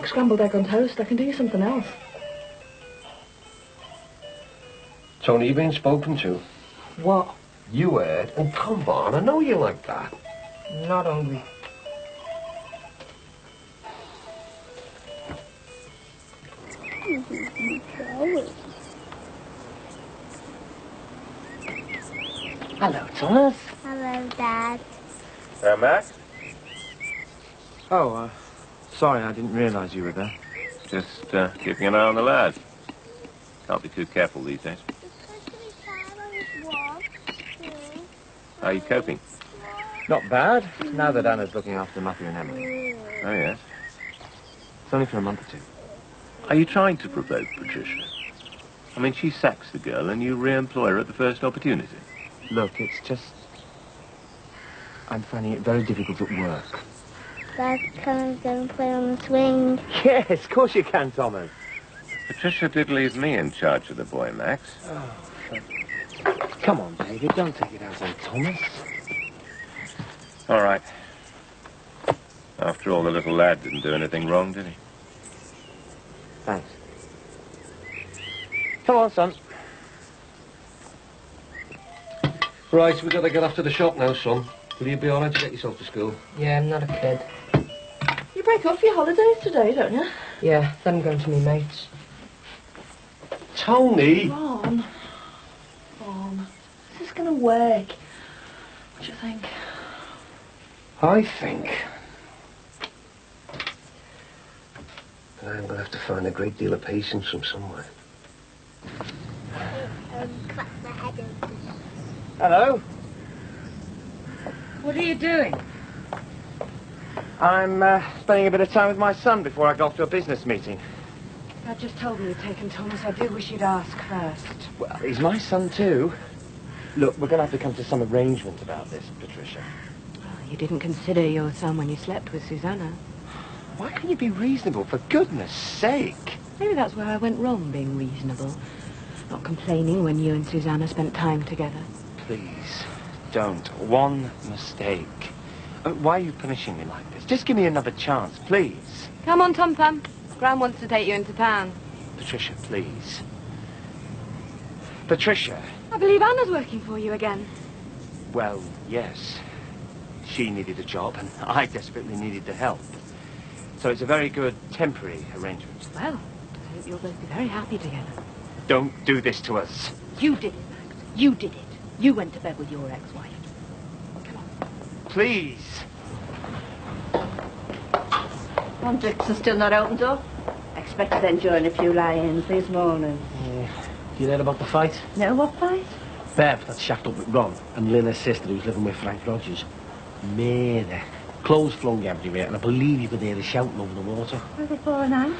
like scrambled egg on toast. I can do you something else. Tony, you been spoken to? What? You heard? Oh, come on, I know you like that. Not hungry. Hello, Thomas. Hello, Dad. Max? Oh, sorry, I didn't realise you were there. Just keeping an eye on the lad. Can't be too careful these days. How are you coping? Not bad, now that Anna's looking after Matthew and Emily. Oh, yes. It's only for a month or two. Are you trying to provoke Patricia? I mean, she sacks the girl and you re-employ her at the first opportunity. Look, it's just... I'm finding it very difficult at work. Dad, can I go and play on the swing? Yes, of course you can, Thomas. Patricia did leave me in charge of the boy, Max. Oh, come on, David, don't take it out on Thomas. All right. After all, the little lad didn't do anything wrong, did he? Thanks. Come on, son. Right, we've got to get off to the shop now, son. Will you be all right to get yourself to school? Yeah, I'm not a kid. You break up for your holidays today, don't you? Yeah, then I'm going to meet mates. Tony! Ron. Is this going to work? What do you think? I think I'm going to have to find a great deal of patience from somewhere. Clap my head open. Hello. What are you doing? I'm spending a bit of time with my son before I go off to a business meeting. I just told me you'd taken Thomas. I do wish you'd ask first. Well, he's my son too. Look, we're going to have to come to some arrangement about this, Patricia. Well, you didn't consider your son when you slept with Susanna. Why can't you be reasonable, for goodness sake? Maybe that's where I went wrong, being reasonable. Not complaining when you and Susanna spent time together. Please, don't. One mistake. Why are you punishing me like this? Just give me another chance, please. Come on, Tom Thumb. Gran wants to take you into town. Patricia, please. Patricia. I believe Anna's working for you again. Well, yes. She needed a job, and I desperately needed the help. So it's a very good temporary arrangement. Well, I hope you'll both be very happy together. Don't do this to us. You did it, Max. You did it. You went to bed with your ex-wife. Come on. Please. Ron Dixon's still not opened up. Expected to join a few lie-ins this morning. You heard about the fight? No, what fight? Bev, that's shacked up with Ron, and Lynn, sister, who's living with Frank Rogers. Murder. Clothes flung everywhere, and I believe you could hear the shouting over the water. Were they falling out?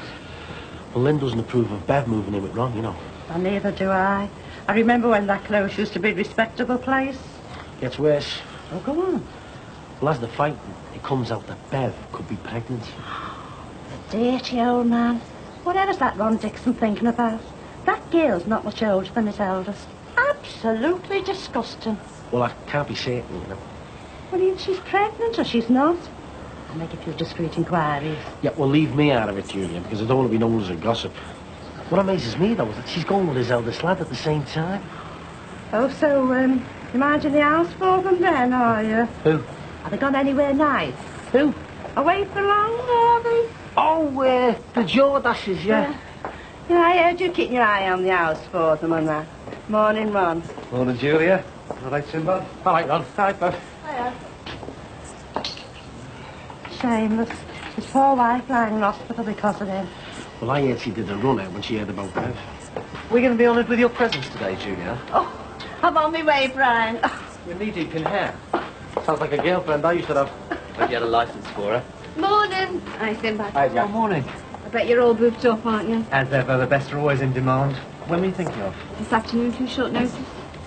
Well, Lynn doesn't approve of Bev moving in with Ron, you know. Well, neither do I. I remember when that close used to be a respectable place. Gets worse. Oh, go on. Well, as they're fighting, it comes out that Bev could be pregnant. The dirty old man. Whatever's that Ron Dixon thinking about? That girl's not much older than his eldest. Absolutely disgusting. Well, I can't be certain, you know. Well, either she's pregnant or she's not. I'll make a few discreet inquiries. Yeah, well, leave me out of it, Julia, because I don't want to be known as a gossip. What amazes me, though, is that she's going with his eldest lad at the same time. Oh, so, you're minding the house for them then, are you? Who? Have they gone anywhere nice? Who? Away for long, are they? Oh, the Jordashes, yeah. Yeah, I heard you keeping your eye on the house for them and that. Morning, Ron. Morning, Julia. All right, Sinbad? All right, Ron. All right, Bev. Hiya. Shameless. His poor wife lying in hospital because of him. Well, I heard she did a run out when she heard about Bev. We're going to be honoured with your presence today, Julia. Oh, I'm on my way, Brian. You're knee-deep in hair. Sounds like a girlfriend I used to have. But you had a licence for her. Morning. Hi, Sinbad. Hi, Jack. Good morning. I bet you're all booped up, aren't you? As ever, the best are always in demand. When were you thinking of? This afternoon, too short notice.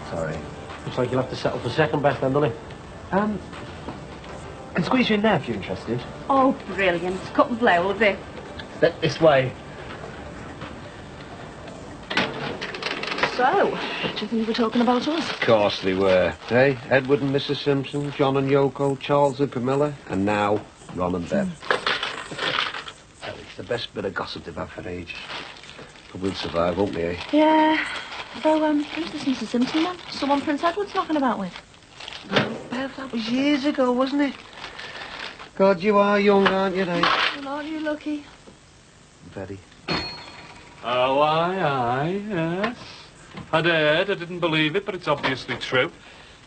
Sorry. Looks like you'll have to settle for second best then, doesn't he? Can squeeze you in there if you're interested. Oh, brilliant. Cut and blow, will be. This way. So, what do you think we're talking about us? Of course they were. Hey, Edward and Mrs. Simpson, John and Yoko, Charles and Camilla, and now Ron and Bev. the best bit of gossip they've had for ages. But we'll survive, won't we, eh? Yeah. So, who's this Mrs. Simpson, then? Someone Prince Edward's knocking about with. Oh, Bev, that was years ago, wasn't it? God, you are young, aren't you, eh? Well, aren't you lucky? Very. Oh, aye, yes. I'd heard, I didn't believe it, but it's obviously true.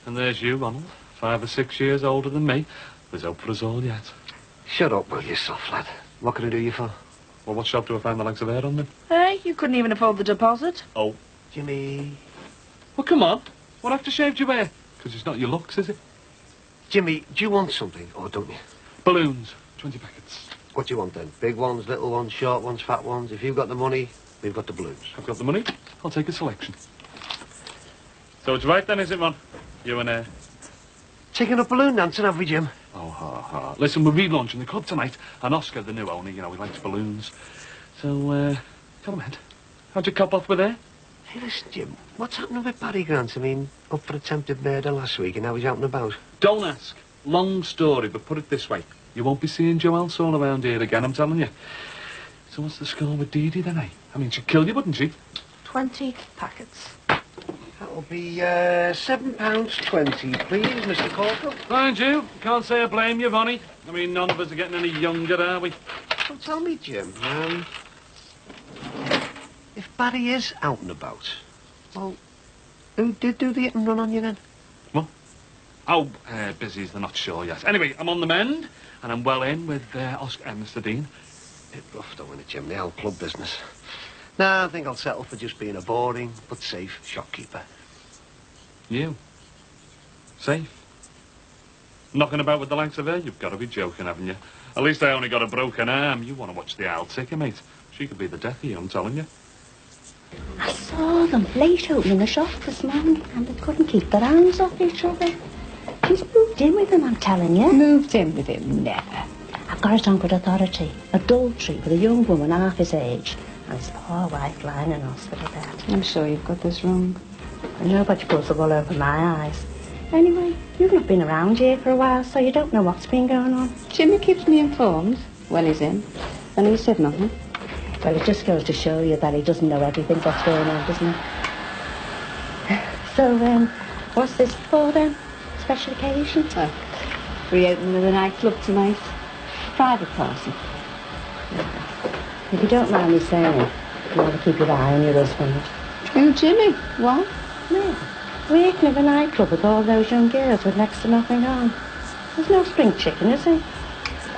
And there's you, Ronald, 5 or 6 years older than me. There's hope for us all yet. Shut up, will you, soft lad? What can I do you for? Well, what shop do I find the likes of her on then? Hey, you couldn't even afford the deposit. Oh. Jimmy. Well, come on. What aftershaved you wear? Because it's not your looks, is it? Jimmy, do you want something, or don't you? Balloons. 20 packets. What do you want, then? Big ones, little ones, short ones, fat ones? If you've got the money, we've got the balloons. I've got the money. I'll take a selection. So it's right then, is it, Ron? You and Taking a balloon dancing, have we, Jim? Oh, ha, ha. Listen, we're relaunching the club tonight, and Oscar, the new owner, you know, he likes balloons. So, tell him, Ed, how'd you cop off with her? Hey, listen, Jim, what's happening with Barry Grant? I mean, up for attempted murder last week, and now he's out and about. Don't ask. Long story, but put it this way. You won't be seeing Joelle all around here again, I'm telling you. So what's the score with Dee Dee, then, eh? I mean, she'd kill you, wouldn't she? 20 packets. That'll be, £7.20, please, Mr. Corporal. Mind you, can't say I blame you, Ronnie. I mean, none of us are getting any younger, are we? Well, tell me, Jim, if Barry is out and about, well, who did do the hit and run on you then? What? Oh, busy's they're not sure yet. Anyway, I'm on the mend, and I'm well in with Oscar and Mr. Dean. Bit rough, though, innit, Jim, the whole club business. Nah, I think I'll settle for just being a boring but safe shopkeeper. You? Safe? Knocking about with the likes of her? You've got to be joking, haven't you? At least I only got a broken arm. You want to watch the owl ticker, mate. She could be the death of you, I'm telling you. I saw them late opening the shop this morning, and they couldn't keep their hands off each other. She's moved in with him, I'm telling you. Moved in with him? Never. I've got it on good authority. Adultery with a young woman half his age, and his poor wife lying in hospital bed. I'm sure you've got this wrong. Nobody pulls the wool over my eyes. Anyway, you've not been around here for a while, so you don't know what's been going on. Jimmy keeps me informed. Well, he's in. And he said nothing. Well, it just goes to show you that he doesn't know everything that's going on, doesn't he? So, what's this for, then? Special occasion? Oh, reopening of the nightclub tonight. Private party. If you don't mind me saying, you want to keep your eye on your husband. Who, Jimmy? What? No. Working of a nightclub with all those young girls with next to nothing on. There's no spring chicken, is there?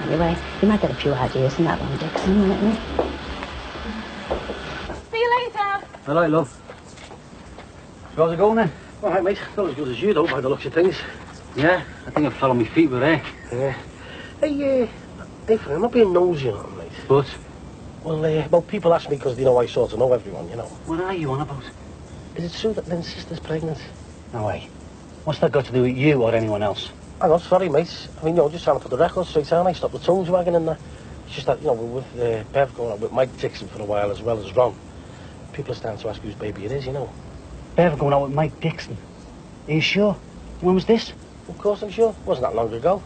Anyway, you might get a few ideas from that one, Dixon, mightn't you? See you later. Hello, love. How's it going then? All right, mate. Not as good as you, though, by the looks of things. Yeah, I think I fell on my feet with her. Yeah. Hey, Frank, I'm not being nosy on them, mate. But? Well, people ask me because they know I sort of know everyone, you know. What are you on about? Is it true that Lynn's sister's pregnant? No way. What's that got to do with you or anyone else? I know, sorry, mate. I mean, just trying to put the record straight on. I stopped the tongues wagging in there. It's just that, we're with Bev going on with Mike Dixon for a while as well as Ron. People are starting to ask whose baby it is, you know. Bev going out with Mike Dixon? Are you sure? When was this? Of course I'm sure. Wasn't that long ago.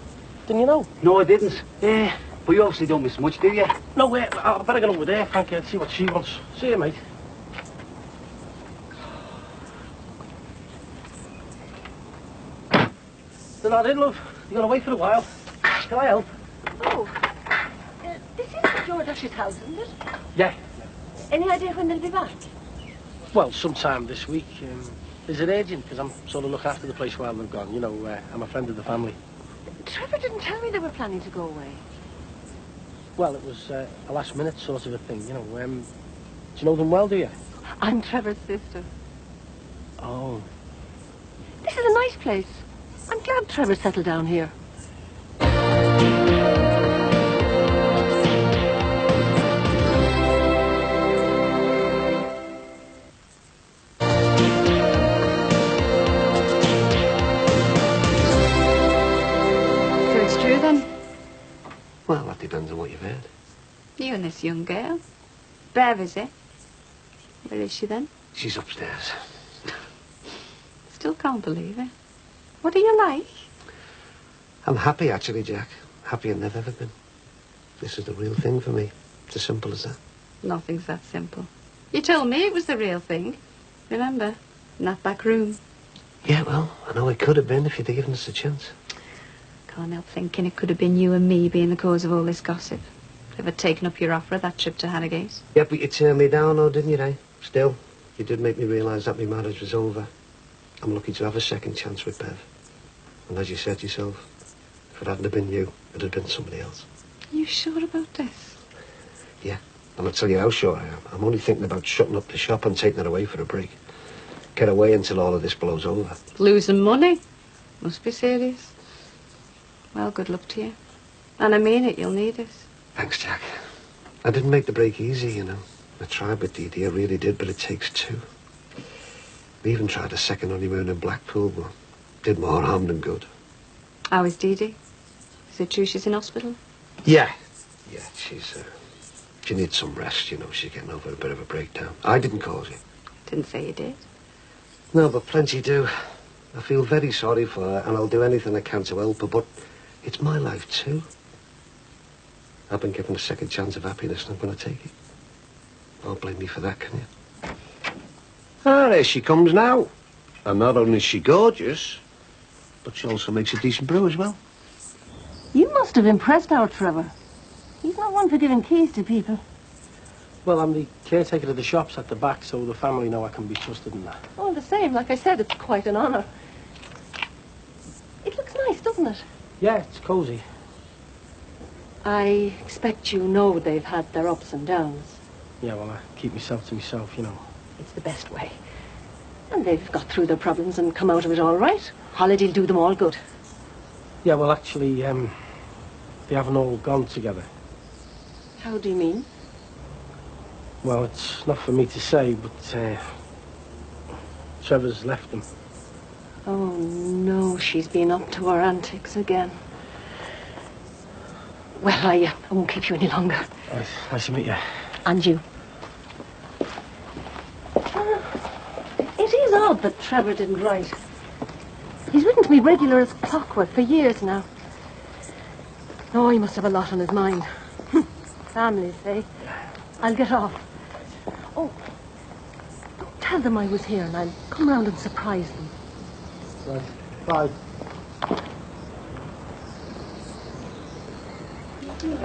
Didn't you know? No, I didn't. Yeah, but you obviously don't miss much, do you? No, wait. I better get over there, Frank, and see what she wants. See you, mate. They're not in, love. You're gonna wait for a while. Can I help? Oh, this is George Ash's house, isn't it? Yeah. Any idea when they'll be back? Well, sometime this week. Is it urgent? Because I'm sort of looking after the place while they've gone. I'm a friend of the family. Trevor didn't tell me they were planning to go away. Well, it was a last-minute sort of a thing, Do you know them well, do you? I'm Trevor's sister. Oh. This is a nice place. I'm glad Trevor settled down here. So it's true then? Well, that depends on what you've heard. You and this young girl. Bev, is it? Where is she then? She's upstairs. Still can't believe it. What are you like? I'm happy, actually, Jack. Happier than I've ever been. This is the real thing for me. It's as simple as that. Nothing's that simple. You told me it was the real thing. Remember? In that back room. Yeah, well, I know it could have been if you'd given us a chance. Can't help thinking it could have been you and me being the cause of all this gossip. If I'd taken up your offer of that trip to Harrogate. Yeah, but you turned me down, though, didn't you, eh? Still, you did make me realise that my marriage was over. I'm lucky to have a second chance with Bev. And as you said yourself, if it hadn't have been you, it'd have been somebody else. Are you sure about this? Yeah, and I'll tell you how sure I am. I'm only thinking about shutting up the shop and taking it away for a break. Get away until all of this blows over. Losing money? Must be serious. Well, good luck to you. And I mean it, you'll need it. Thanks, Jack. I didn't make the break easy, you know. I tried with Dee Dee, I really did, but it takes two. We even tried a second honeymoon in Blackpool, but did more harm than good. How is Dee Dee? Is it true she's in hospital? Yeah. Yeah, she needs some rest, you know. She's getting over a bit of a breakdown. I didn't cause it. Didn't say you did. No, but plenty do. I feel very sorry for her, and I'll do anything I can to help her, but it's my life too. I've been given a second chance of happiness, and I'm going to take it. Don't blame me for that, can you? Ah, there she comes now. And not only is she gorgeous, but she also makes a decent brew as well. You must have impressed our Trevor. He's not one for giving keys to people. Well, I'm the caretaker of the shops at the back, so the family know I can be trusted in that. All the same, like I said, it's quite an honour. It looks nice, doesn't it? Yeah, it's cosy. I expect you know they've had their ups and downs. Yeah, well, I keep myself to myself, you know. It's the best way. And they've got through their problems and come out of it all right. Holiday'll do them all good. Yeah, well, actually, they haven't all gone together. How do you mean? Well, it's not for me to say, but Trevor's left them. Oh, no, she's been up to her antics again. Well, I won't keep you any longer. Nice to meet you. And you. It is odd that Trevor didn't write. He's written to me regular as clockwork for years now. Oh, he must have a lot on his mind. Families, eh? I'll get off. Oh, don't tell them I was here and I'll come round and surprise them. Right. Bye.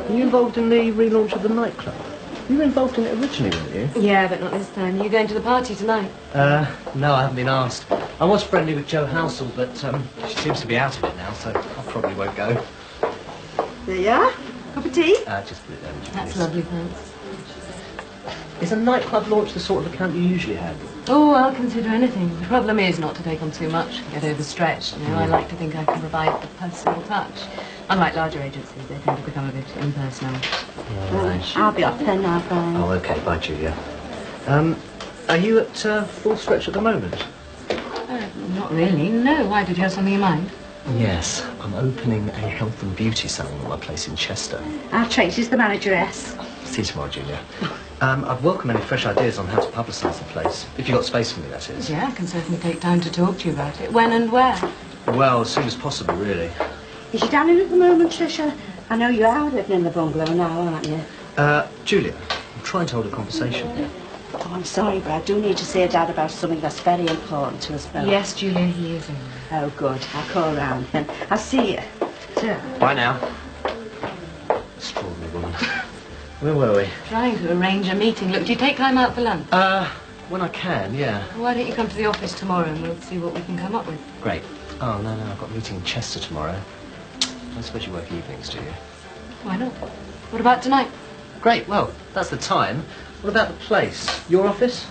Are you involved in the relaunch of the nightclub? You were involved in it originally, weren't you? Yeah, but not this time. Are you going to the party tonight? No, I haven't been asked. I was friendly with Jo Housel, but she seems to be out of it now, so I probably won't go. There you are. Cup of tea? Just put it there. That's lovely, thanks. Is a nightclub launch the sort of account you usually have? Oh, I'll consider anything. The problem is not to take on too much, get overstretched. You know, I like to think I can provide the personal touch. Unlike larger agencies, they tend to become a bit impersonal. Right. I'll be off then now, Brian. Oh, OK. Bye, Julia. Are you at full stretch at the moment? Not really, no. Why, did you have something in mind? Yes. I'm opening a health and beauty salon at my place in Chester. Our Tracy's the manageress. See you tomorrow, Julia. I'd welcome any fresh ideas on how to publicise the place. If you've got space for me, that is. Yeah, I can certainly take time to talk to you about it. When and where? Well, as soon as possible, really. Is you down in at the moment, Tricia? I know you are living in the bungalow now, aren't you? Julia, I'm trying to hold a conversation here. Oh, I'm sorry, but I do need to see Dad about something that's very important to us both. Yes, Julia, he is in. Oh, good. I'll call round then. I'll see you. Bye now. Extraordinary woman. Where were we? Trying to arrange a meeting. Look, do you take time out for lunch? When I can, yeah. Why don't you come to the office tomorrow and we'll see what we can come up with? Great. Oh, no, I've got a meeting in Chester tomorrow. I suppose you work evenings, do you? Why not? What about tonight? Great, well, that's the time. What about the place? Your office?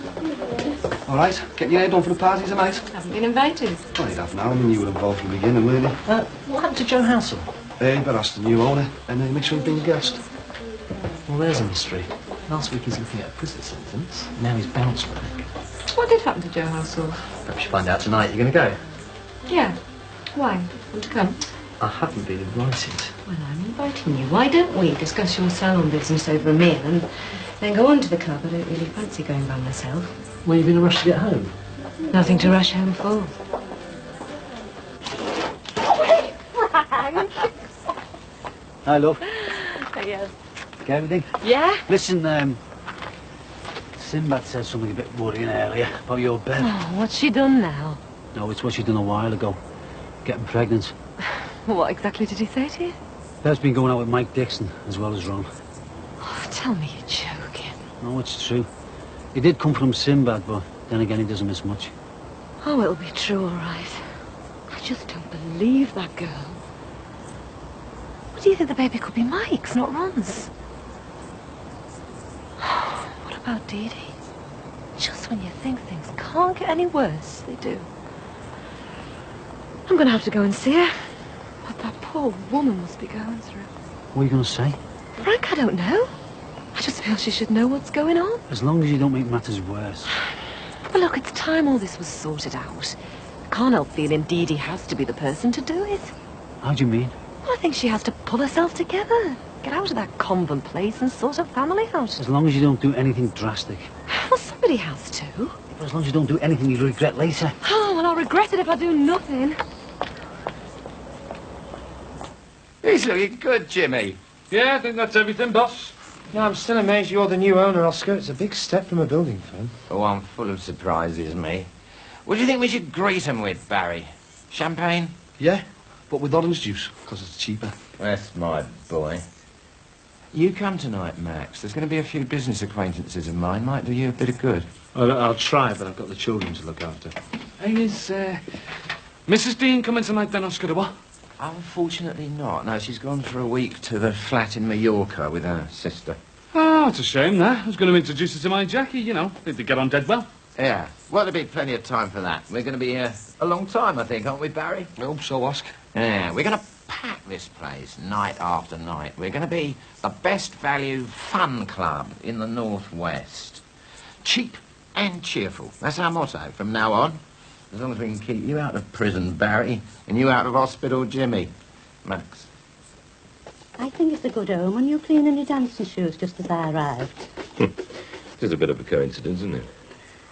All right, getting your head on for the party tonight? Haven't been invited. Well, you'd have now. I mean, you were involved from the beginning, weren't you? What happened to Jo Housel? You better ask the new owner, and make sure he's being a guest. Well, there's a mystery. Last week he's looking at a prison sentence. Now he's bounced back. What did happen to Jo Housel? Perhaps you find out tonight. You're going to go? Yeah. Why? Want to come? I haven't been invited. Well, I'm inviting you. Why don't we discuss your salon business over a meal and then go on to the club? I don't really fancy going by myself. Well, you've been in a rush to get home? Nothing to rush home for. Hi, love. Yes. Okay, everything? Yeah? Listen, Sinbad said something a bit worrying earlier about your bed. Oh, what's she done now? No, it's what she done a while ago. Getting pregnant. What exactly did he say to you? Bev's been going out with Mike Dixon, as well as Ron. Oh, tell me you're joking. No, it's true. He did come from Sinbad, but then again, he doesn't miss much. Oh, it'll be true, all right. I just don't believe that girl. What do you think the baby could be Mike's, not Ron's? What about Dee Dee? Just when you think things can't get any worse, they do. I'm going to have to go and see her. What that poor woman must be going through. What are you going to say? Frank, I don't know. I just feel she should know what's going on. As long as you don't make matters worse. Well, look, it's time all this was sorted out. I can't help feeling Dee Dee has to be the person to do it. How do you mean? Well, I think she has to pull herself together. Get out of that convent place and sort her family out. As long as you don't do anything drastic. Well, somebody has to. But as long as you don't do anything you regret later. Oh, well, I'll regret it if I do nothing. He's looking good, Jimmy. Yeah, I think that's everything, boss. No, I'm still amazed you're the new owner, Oscar. It's a big step from a building firm. Oh, I'm full of surprises, me. What do you think we should greet him with, Barry? Champagne? Yeah, but with orange juice, because it's cheaper. That's my boy. You come tonight, Max. There's going to be a few business acquaintances of mine. Might do you a bit of good. I'll try, but I've got the children to look after. Hey, is Mrs. Dean coming tonight then, Oscar, or what? Unfortunately not. No, she's gone for a week to the flat in Mallorca with her sister. Oh, it's a shame, that. I was going to introduce her to my Jackie, you know. They'd get on dead well. Yeah. Well, there'll be plenty of time for that. We're going to be here a long time, I think, aren't we, Barry? I hope so, Oscar. Yeah, we're going to pack this place night after night. We're going to be the best value fun club in the Northwest. Cheap and cheerful. That's our motto from now on. As long as we can keep you out of prison, Barry, and you out of hospital, Jimmy. Max. I think it's a good omen. You cleaning your dancing shoes just as I arrived. It's a bit of a coincidence, isn't it?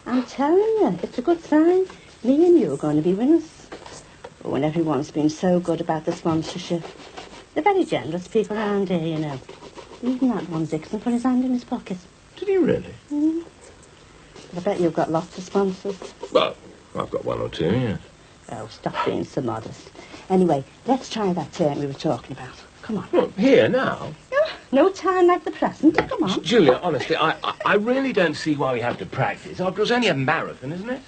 I'm telling you, it's a good sign. Me and you are going to be winners. Oh, and everyone's been so good about the sponsorship. They're very generous people around here, you know. Even that one Dixon put his hand in his pocket. Did he really? Mm. I bet you've got lots of sponsors. Well, I've got one or two, yeah. Oh, stop being so modest. Anyway, let's try that turn we were talking about. Come on. Well, here, now? No time like the present. Come on. Julia, honestly, I really don't see why we have to practice. After all, it's only a marathon, isn't it?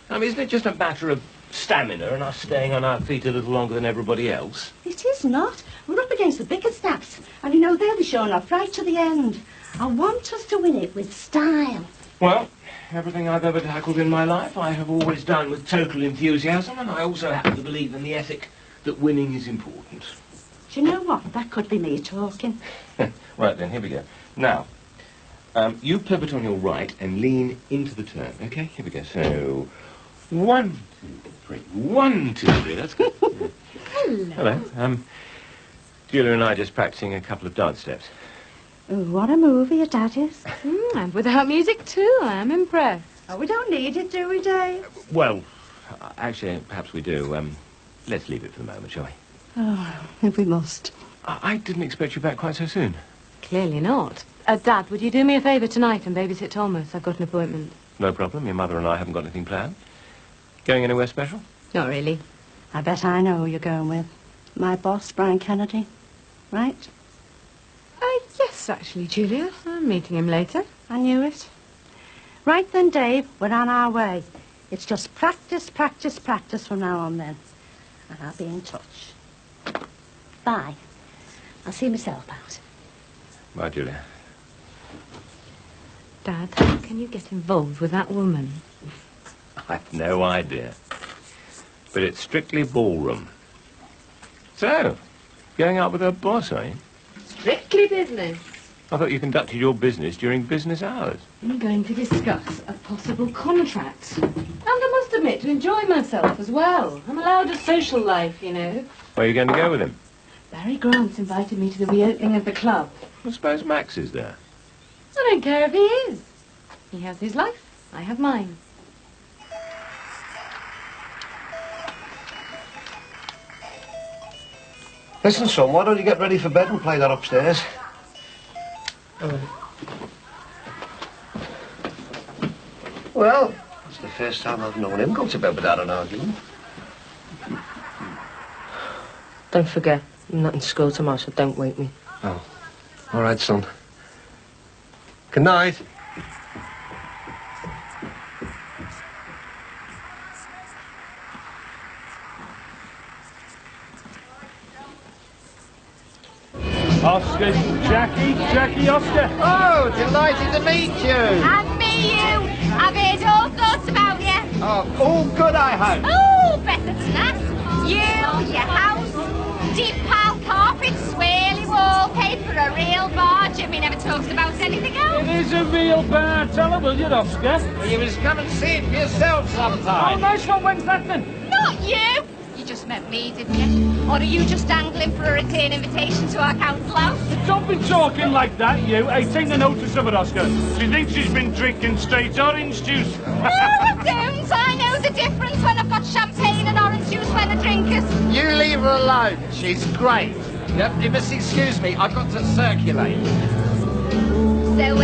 I mean, isn't it just a matter of stamina and us staying on our feet a little longer than everybody else? It is not. We're up against the Bickerstaffe, and you know they'll be showing off right to the end. I want us to win it with style. Well, everything I've ever tackled in my life, I have always done with total enthusiasm, and I also happen to believe in the ethic that winning is important. Do you know what? That could be me talking. Right then, here we go. Now, you pivot on your right and lean into the turn, okay? Here we go. So, 1, 2, 3. 1, 2, 3. That's good. Hello. Hello. Julia and I just practicing a couple of dance steps. Oh, what a movie your dad is. And without music, too. I'm impressed. Oh, we don't need it, do we, Dave? Well, actually, perhaps we do. Let's leave it for the moment, shall we? Oh, if we must. I didn't expect you back quite so soon. Clearly not. Dad, would you do me a favour tonight and babysit Thomas? I've got an appointment. No problem. Your mother and I haven't got anything planned. Going anywhere special? Not really. I bet I know who you're going with. My boss, Brian Kennedy. Right? Yes, actually, Julia. I'm meeting him later. I knew it. Right then, Dave, we're on our way. It's just practice, practice, practice from now on then. And I'll be in touch. Bye. I'll see myself out. Bye, Julia. Dad, how can you get involved with that woman? I've no idea. But it's strictly ballroom. So, going out with her boss, are you? Strictly business. I thought you conducted your business during business hours. I'm going to discuss a possible contract. And I must admit to enjoy myself as well. I'm allowed a social life, you know. Where are you going to go with him? Barry Grant's invited me to the reopening of the club. I suppose Max is there. I don't care if he is. He has his life. I have mine. Listen, son, why don't you get ready for bed and play that upstairs? first time I've known him go to bed without an argument. Don't forget, I'm not in school tomorrow, so don't wake me. Oh. All right, son. Good night. Oscar, Jackie, Oscar. Oh, delighted to meet you. And me, you. I've heard all sorts about you. Oh, all good, I hope. Oh, better than that. You, your house, deep pile carpet, swirly wallpaper, a real bar. Jimmy never talks about anything else. It is a real bar. Tell her, will you, Oscar? Well, you must come and see it for yourself sometime. Oh, nice one. When's that then? Not you. You just meant me, didn't you? Or are you just angling for a return invitation to our council house? Don't be talking like that, you. Hey, take the notice of it, Oscar. She thinks she's been drinking straight orange juice. No, I don't. I know the difference when I've got champagne and orange juice when I drink it. You leave her alone. She's great. Yep, you must excuse me. I've got to circulate. So,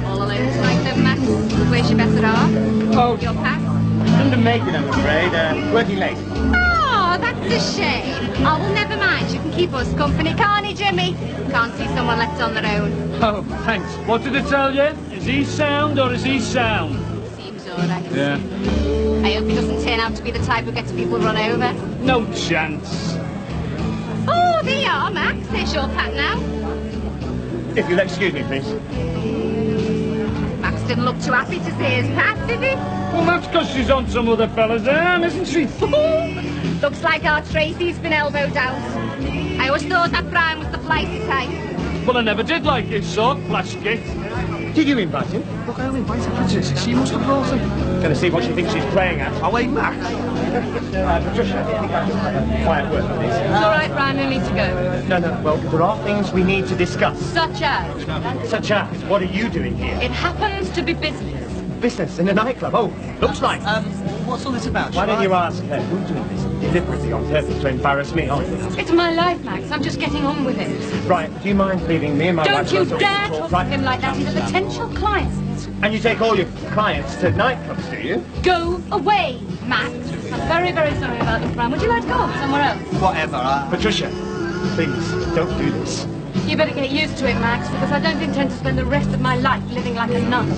all alone tonight then, Max? Where's your better half? Oh, your pack? Couldn't make it, I'm afraid. Working late. Oh, that's a shame. Oh, well, never mind. You can keep us company, can't he, Jimmy? Can't see someone left on their own. Oh, thanks. What did it tell you? Is he sound or is he sound? Seems all right. Yeah. I hope he doesn't turn out to be the type who gets people run over. No chance. Oh, there you are, Max. There's your pack now. If you'll excuse me, please. Max didn't look too happy to see his pack, did he? Well, that's because she's on some other fella's arm, isn't she? Looks like our Tracy's been elbowed out. I always thought that Brian was the flighty type. Well, I never did like his sort, flash git. Did you invite him? Look, I only invited Patricia. She must have brought him. Gonna see what she thinks she's playing at. Oh, wait, Max. Patricia, I think I just have a quiet word, please. It's all right, Brian, no need to go. No, well, there are things we need to discuss. Such as? Such as, what are you doing here? It happens to be business. Business in a nightclub? Oh, looks like. What's all this about? Why don't you ask her who's doing this deliberately on purpose to embarrass me, aren't you? It's my life, Max. I'm just getting on with it. Right, do you mind leaving me and my wife... Don't you dare talk to him like that. He's a potential client. And you take all your clients to nightclubs, do you? Go away, Max. I'm very, very sorry about this, Brian. Would you like to go somewhere else? Whatever. Patricia, please, don't do this. You better get used to it, Max, because I don't intend to spend the rest of my life living like a nun.